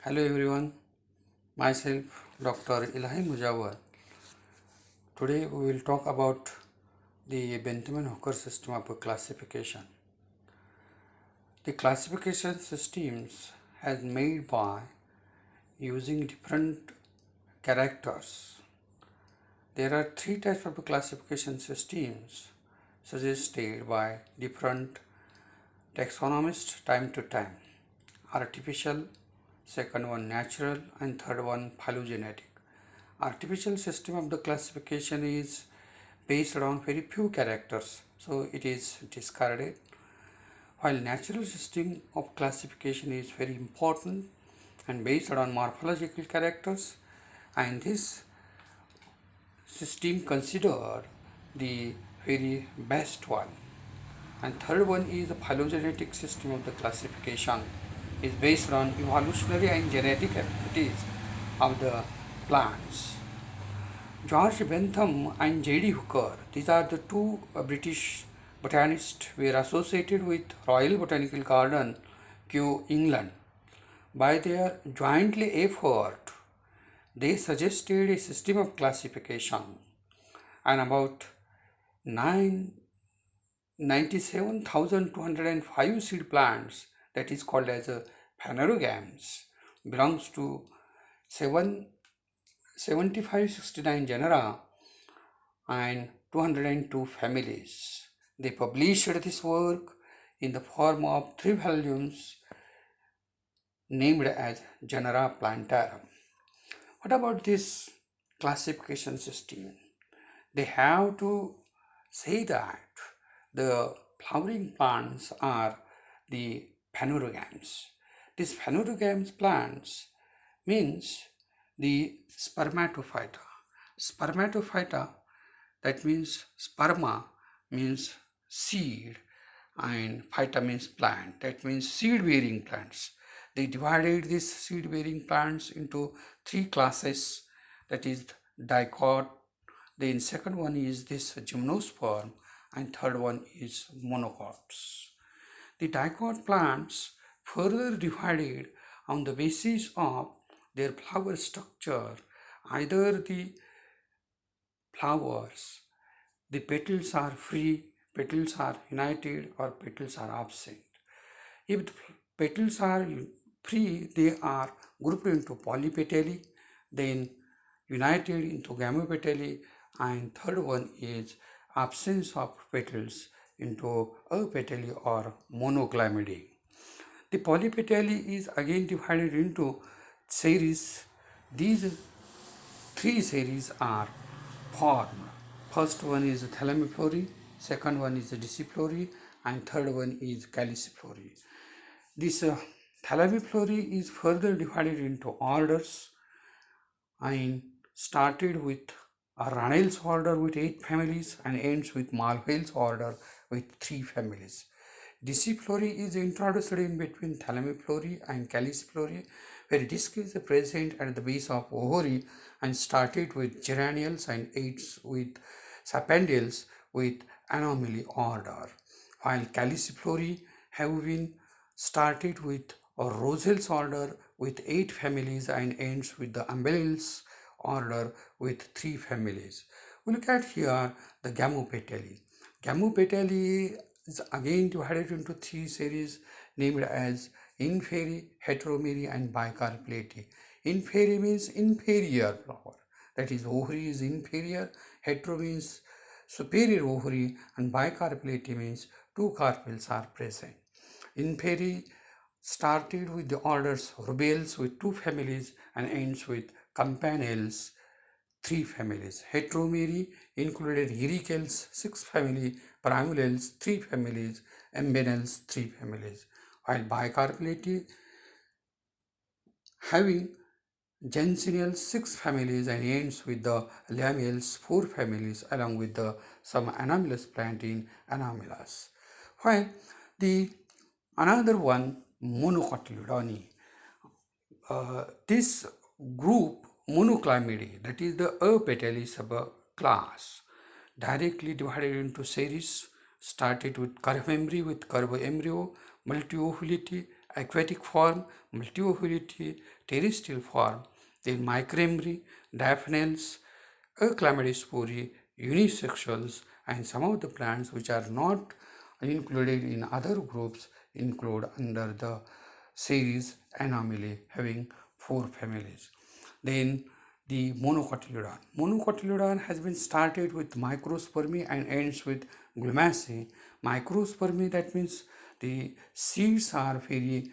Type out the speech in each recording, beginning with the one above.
Hello everyone, myself Dr. Ilahi Mujawar. Today we will talk about the Benthan Hooker system of classification. The classification systems has made by using different characters. There are three types of classification systems suggested by different taxonomists time to time. Artificial, second one natural, and third one phylogenetic. Artificial system of the classification is based on very few characters, so it is discarded, while natural system of classification is very important and based on morphological characters, and this system considered the very best one. And third one is the phylogenetic system of the classification is based on evolutionary and genetic abilities of the plants. George Bentham and J.D. Hooker, these are the two British botanists, were associated with Royal Botanical Garden, Kew, England. By their jointly effort, they suggested a system of classification, and about 97,205 seed plants, that is called as phanerogams, belongs to 7569 genera and 202 families. They published this work in the form of 3 volumes named as Genera Plantarum. What about this classification system? They have to say that the flowering plants are the phanerogams. These phanerogams plants means the spermatophyta. Spermatophyta, that means sperma means seed and phyta means plant, that means seed bearing plants. They divided these seed bearing plants into 3 classes, that is dicot, then second one is this gymnosperm, and third one is monocots. The dicot plants further divided on the basis of their flower structure. Either the flowers, the petals are free, petals are united, or petals are absent. If the petals are free, they are grouped into polypetally, then united into gamopetally, and third one is absence of petals into apetally or monoclamidy. The polypetally is again divided into series. These 3 series are formed. First one is thalamiplory, second one is disciplory, and third one is caliciplory. This thalamiplory is further divided into orders and started with a Ranel's order with 8 families and ends with Malvail's order with 3 families. Disciplory is introduced in between thalamiplory and caliciplory, where disc is present at the base of ovary and started with geranials and ends with sapindales with anomaly order, while caliciplory have been started with a Rosel's order with 8 families and ends with the umbell's order with 3 families. We look at here the gamopetally. Gamopetally is again divided into 3 series named as inferi, heteromeri, and bicarpellate. Inferi means inferior flower, that is ovary is inferior, hetero means superior ovary, and bicarpellate means 2 carpels are present. Inferi started with the orders Rubels with 2 families and ends with campanelles 3 families. Heteromeri included Uricales 6 family, Primulales 3 families, Embenels 3 families, while bicarpellate having Jansennials 6 families and ends with the Lamels 4 families along with some anomalous plant in anomalous. While the another one Monocotyledone, this group monoclamidae, that is the apetally subclass, directly divided into series, started with curve embryo with curve embryo, multiovularity, aquatic form, multiovulity, terrestrial form, then micromery, diaphanels, achlamydospore, unisexuals, and some of the plants which are not included in other groups include under the series anomaly having 4 families. Then the monocotyledon. Monocotyledon has been started with microspermy and ends with glumacy. Microspermy, that means the seeds are very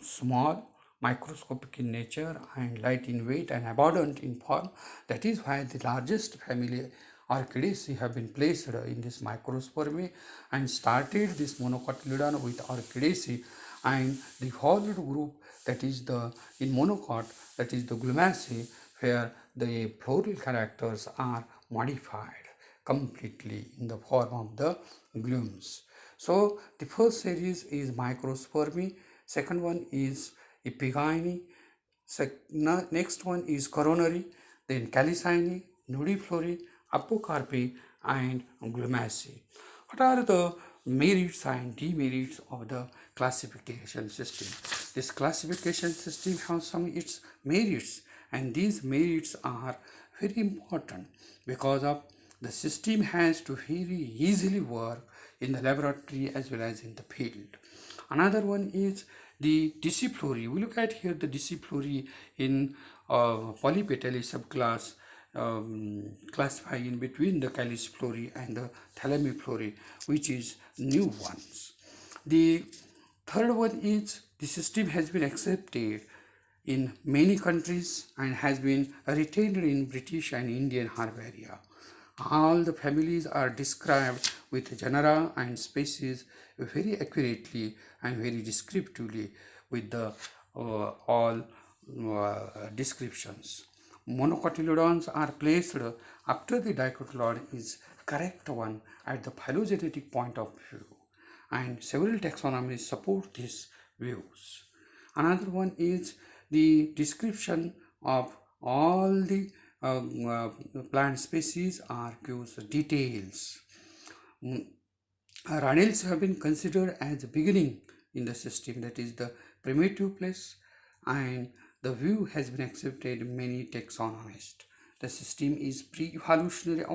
small, microscopic in nature and light in weight and abundant in form. That is why the largest family Orchidaceae have been placed in this microspermy and started this monocotyledon with Orchidaceae, and the followed group, that is the in monocot, that is the Glumaceae, where the floral characters are modified completely in the form of the glumes. So the first series is microspermy, second one is epigyne, next one is coronary, then calicine, nudiflori, apocarpi, and glumaceae. What are the merits and demerits of the classification system? This classification system has some its merits, and these merits are very important because of the system has to very easily work in the laboratory as well as in the field. Another one is the disciplory. We look at here the disciplory in polypetally subclass, classified in between the caliciflory and the thalamiflory, which is new ones. The third one is the system has been accepted in many countries and has been retained in British and Indian herbaria. All the families are described with genera and species very accurately and very descriptively with the all descriptions. Monocotyledons are placed after the dicotyledon is correct one at the phylogenetic point of view, and several taxonomies support these views. Another one is the description of all the plant species are gives details. Radels have been considered as the beginning in the system, that is the primitive place, and the view has been accepted in many taxonomists. The system is pre-evolutionary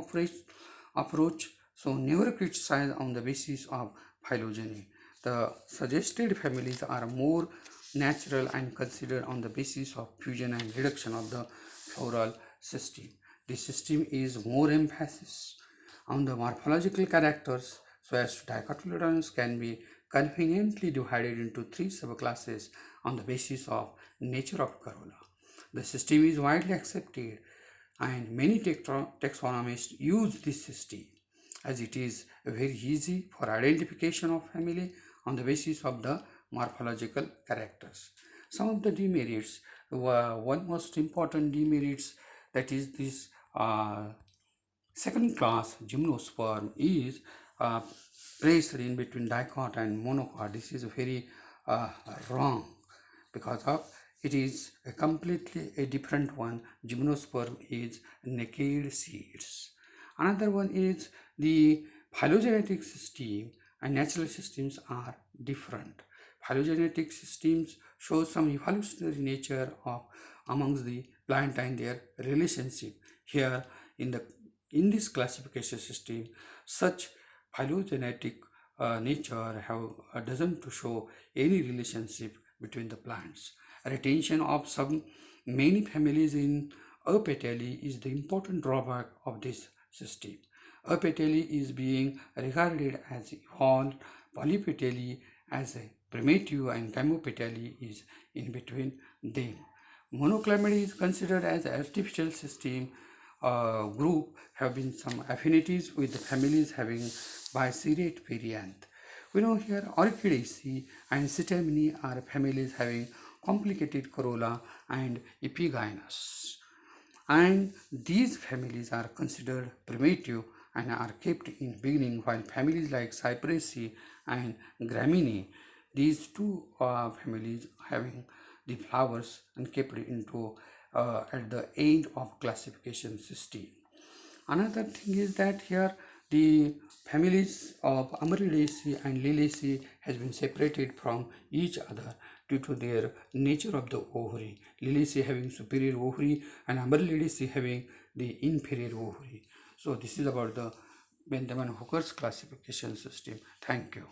approach, so never criticize on the basis of phylogeny. The suggested families are more natural and considered on the basis of fusion and reduction of the floral system. The system is more emphasis on the morphological characters, so as dicotyledons can be conveniently divided into 3 subclasses on the basis of nature of corolla. The system is widely accepted and many taxonomists use this system as it is very easy for identification of family on the basis of the morphological characters. Some of the demerits, one most important demerits, that is this second class gymnosperm is uh, placed in between dicot and monocot. This is very wrong because of it is a completely a different one. Gymnosperm is naked seeds. Another one is the phylogenetic system and natural systems are different. Phylogenetic systems show some evolutionary nature of amongst the plant and their relationship. Here in this classification system, such phylogenetic nature have doesn't to show any relationship between the plants. Retention of some many families in apetally is the important drawback of this system. Apetally is being regarded as evolved, polypetally as a primitive, and chemopetally is in between them. Monoclamidy is considered as an artificial system group, have been some affinities with the families having biserate variant. We know here Orchidaceae and Citamini are families having complicated corolla and epigynous, and these families are considered primitive and are kept in beginning, while families like Cyperaceae and Graminae, these two families having the flowers and kept into at the end of classification system. Another thing is that here The families of Amaryllidaceae and Liliaceae has been separated from each other due to their nature of the ovary. Liliaceae having superior ovary and Amaryllidaceae having the inferior ovary. So this is about the Benthan Hookers classification system. Thank you.